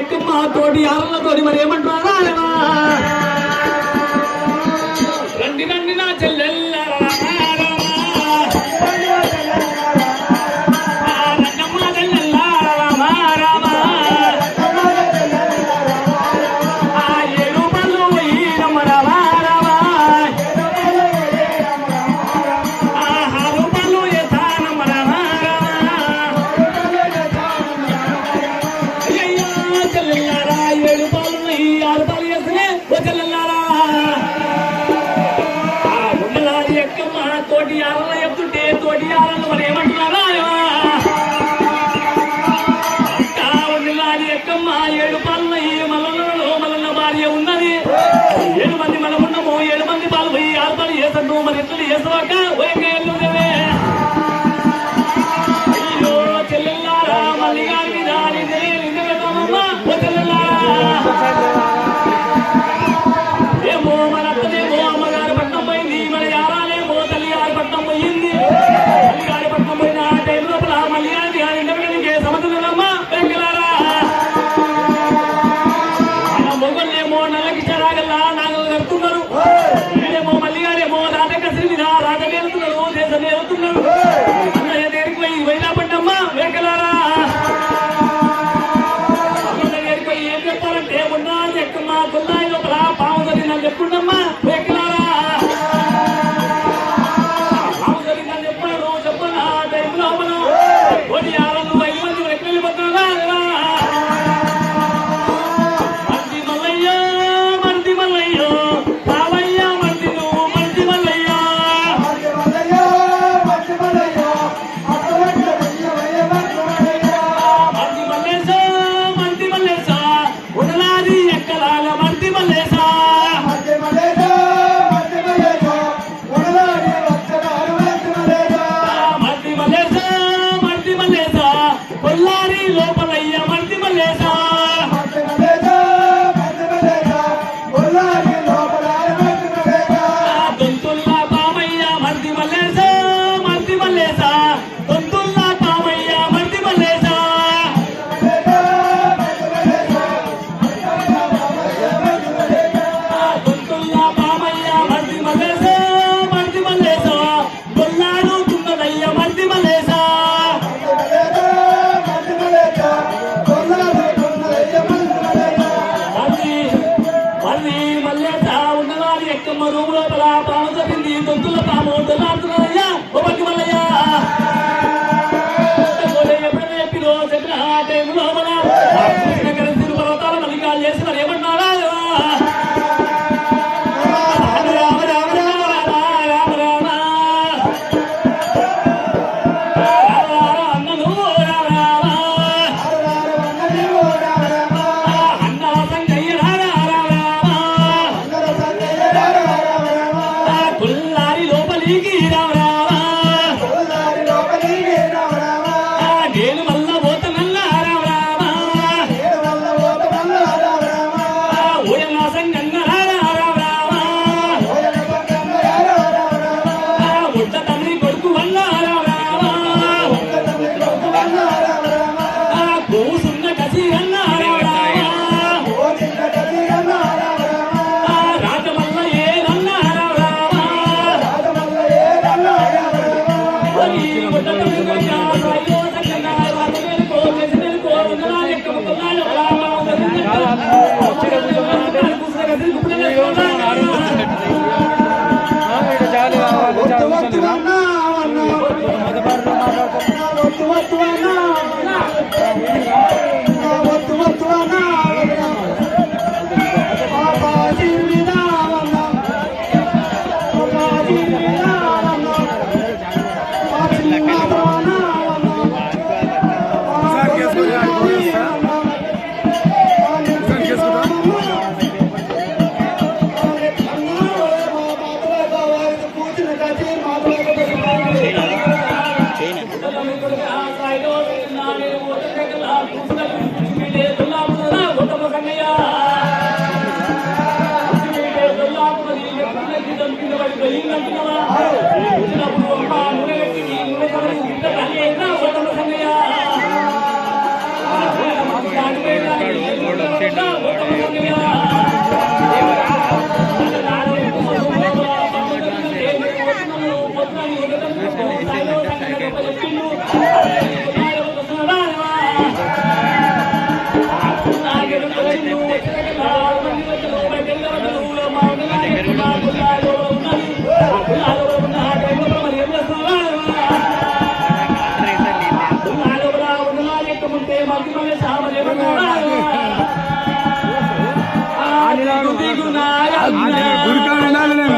ఎక్కమ్మ తోటి ఆరలతోటి మరి ఏమంటున్నారా రండి రండి నా చెల్లెల్ల తోటి ఆరలు చెప్తుంటే తోటి ఆరలు మరి ఏమంటున్నారా ఎక్కమ్మ 7 పాలన మల్లన్నలో మల్లన్న భార్య ఉన్నది 7 మంది మనం ఉన్నాము 7 మంది పాలు పోయి 6 పాలు చేసండు మరి ఎట్లా చేసాక అయ్యో చెల్లెల్లారా మళ్ళీ గారి మీద పెడతామమ్మా ఏమో మన అత్తనేమో అమ్మగారి పట్నం పోయింది మన యారాలేమో తల్లి గారి పట్నం పోయింది తల్లి గారి పట్నం పోయిన ఆ టైం లోపల మళ్ళీ గారి ఇంకే సమతులమ్మా వెంకలారా మొగళ్ళేమో నల్లకి చరాగల్లా నాగలు కడుతున్నారు వీళ్ళేమో మళ్ళీ గారేమో రాజకసి మీద రాజ నేరుతున్నారు దేశం నేరుతున్నారు అన్నయ్య దగ్గరికి పోయి వైలా పడ్డమ్మా వెంకలారా దగ్గరికి పోయి ఏం చెప్పాలంటే ఉన్నా ఎక్కమ్మా కొన్నాయి లోపల పాము జరిగిందని చెప్పుకుంటమ్మా వెంకలారా పాము జరిగిందని చెప్పాను చెప్పనా టైంలో మనం కోటి 6 మంది ఎక్కడ వెళ్ళిపోతున్నారా లోపలయ్య మర్ది మల్లేసా దొంతుల్లా పామయ్య మర్ది మల్లేసా మర్ది మల్లేసా దొంతుల్లా పామయ్య మర్ది మల్లేసా దొంతుల్లా పామయ్య మర్ది మల్లేసా మర్ది మల్లేసా దొల్లాడు తున్నదయ్య మర్ది మల్లేసా ఎక్కమ్మ రూమ్ లోపల పాము చెప్పింది దొంతుల పాము దొల్లాడుతున్నారయ్యా ఒకటి మల్లయ్యా ఎప్పుడైనా చెప్పినో చెప్పిన ఆ టైం లోపల తిరు పర్వతాల మల్లికాలు చేసి మరి ఏమన్నారా రామ రామ రామ రామ రామ అన్నను అన్న సంగయ్య పుల్లారి లోపలికి రావరావా నేను మల్ల పోతనల్లా రావరావా ఊయన్న సంగన్న రావరావా ఉట్ట తండ్రి కొడుకు వల్ల రావరావా కూసున్న కసి అన్న రావరావా రాజమల్ల ఏదన్నా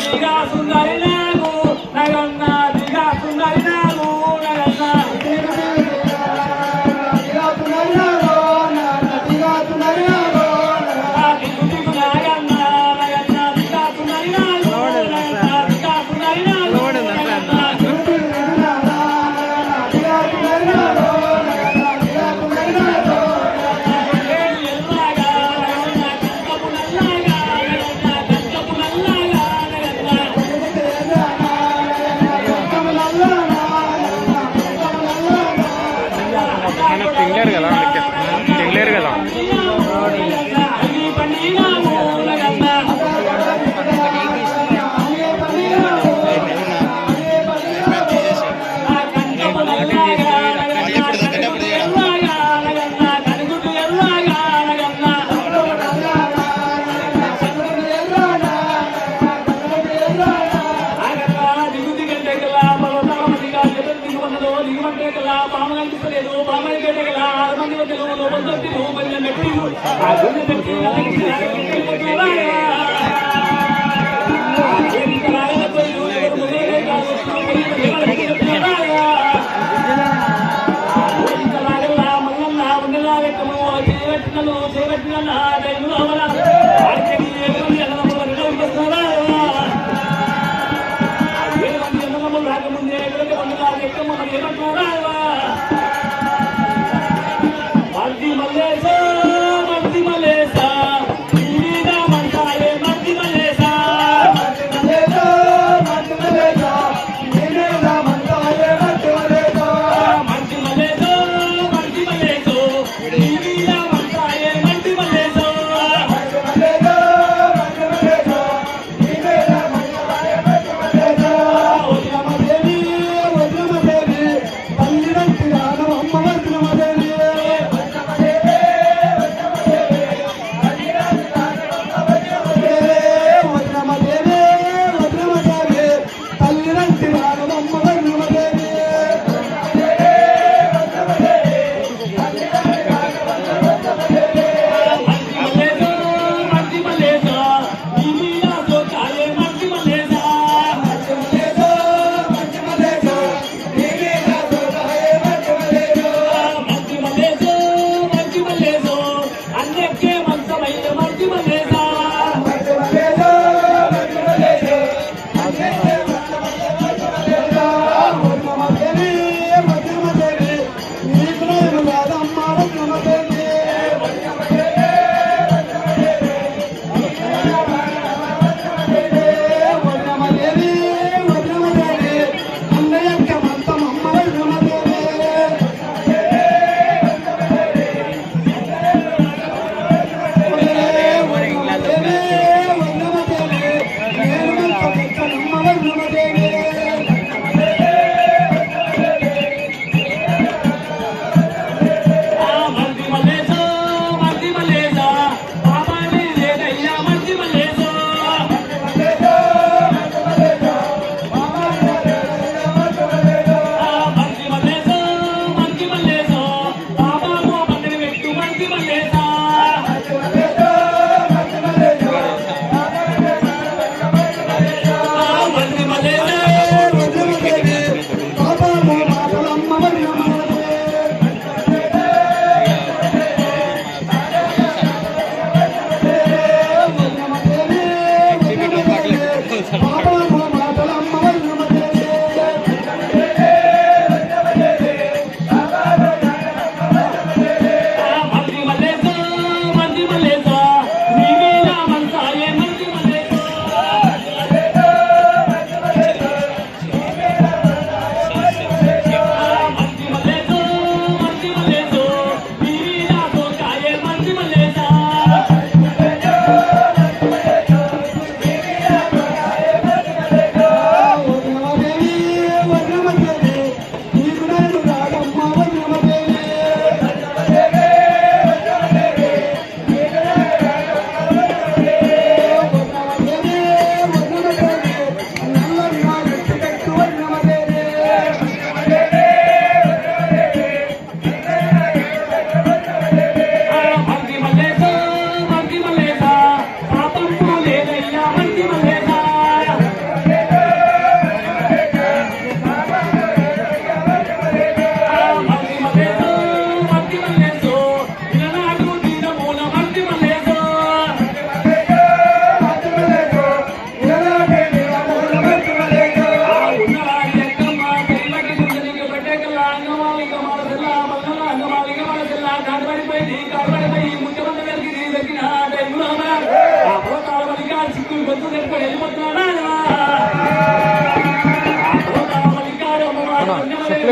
దిగా సుందరి నాగు నగన్న దిగా సుందరి నాగు నగన్న దిగు దిగు నాగన్న నగన్న దిగా సుందరి నాగు నగన్న దిగా సుందరి నాగు నగన్న తినలేరు కదా తినలేరు కదా పామగలిస్తలేదు పామని గడ్డగల 6 మంది వద్దలు లోపల తొట్టిలు మళ్ళీ మెట్టిలు ఆ గుండె పెట్టి రాకముందే మర్ది మల్లేశా మర్ది మల్లేశా మీద మంటాయే మర్ది మల్లేశా మర్ది మల్లేశా మర్ది మల్లేశా మీద మంటాయే మర్ది మల్లేశా మర్ది మల్లేశా మర్ది మల్లేశా మీద మంటాయే మర్ది మల్లేశా మర్ది మల్లేశా మర్ది మల్లేశా మీద మంటాయే మర్ది మల్లేశా ఓ రామదేవి పల్లి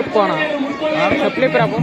కొట్టుకోనా చెప్పలే ప్రభు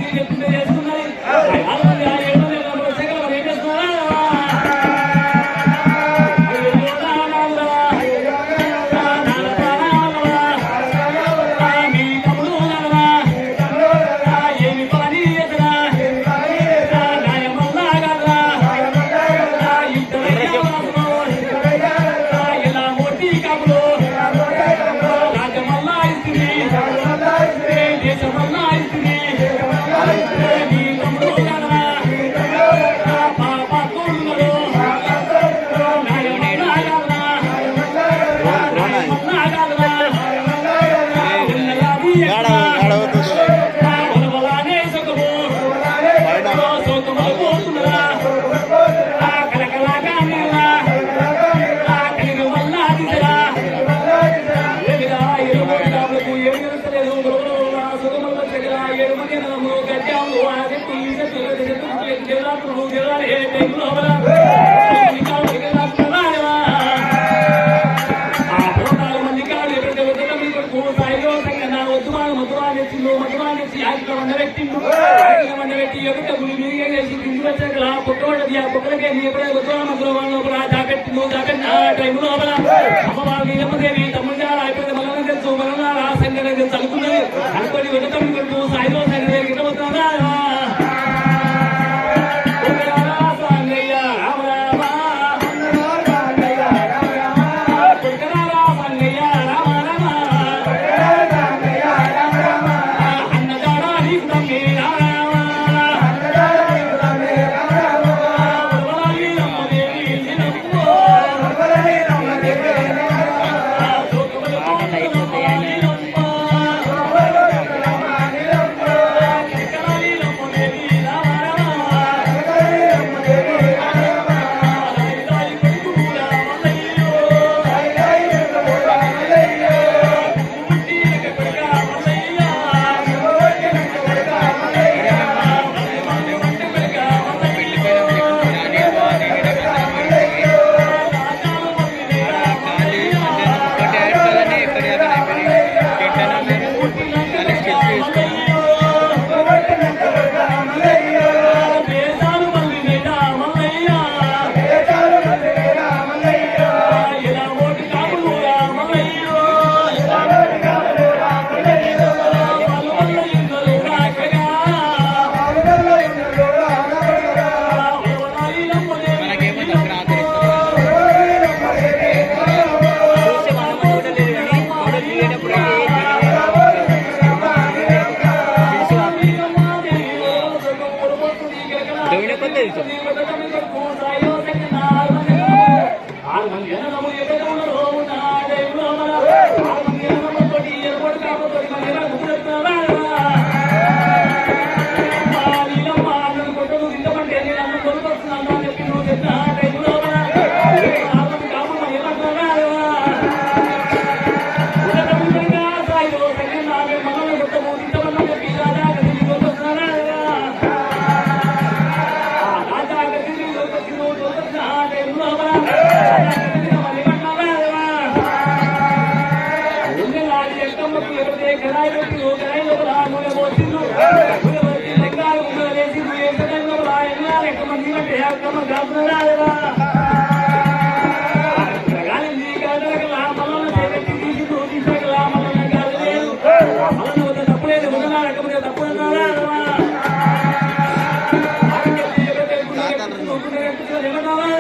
Thank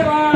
you.